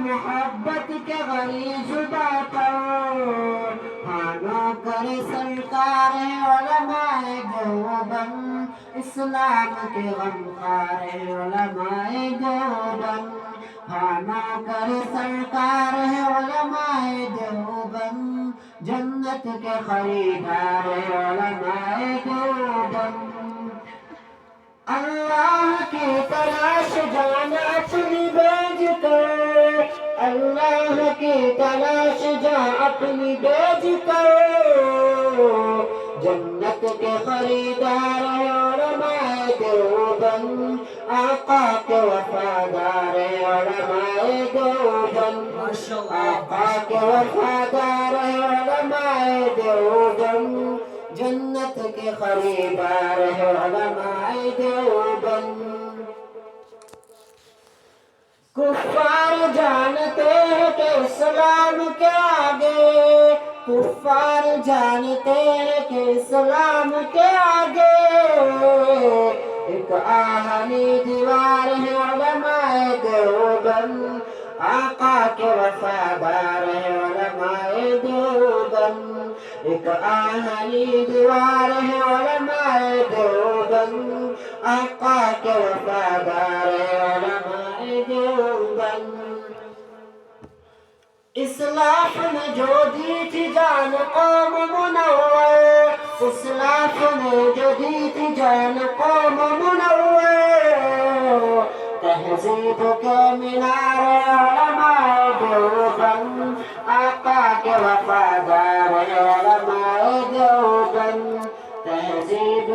محبت کے غریب باپر ہانو کر سرکار علماء دیوبند اسلام کے غمخوار علماء دیوبند ہانو کر سرکار علماء دیوبند جنت کے خریدار علماء دیوبند اللہ کی تلاش جان اپنی بیچ کر اللہ کی تلاش جان اپنی بیچ کر جنت کے خریدار علماء دیوبند آقا کے وفادار علماء دیوبند آقا کے وفادار علماء دیوبند جنت کے خریدار ہے علماء دیوبند کفار جانتے ہیں کہ اسلام کے آگے کفار جانتے ہیں کہ اسلام کے آگے ایک آہنی دیوار ہے علماء دیوبند آقا کے وفادار ہے علماء دیوبند ایک آہنی دیوار ہے علماء دیوبند آقا کے وفادار ہے علماء دیوبند اسلاف نے جو دی تھی جان قوم منور اسلاف نے جو دی تھی جان قوم منور تہذیب کے مینار علماء دیوبند آقا کے وفادار ہے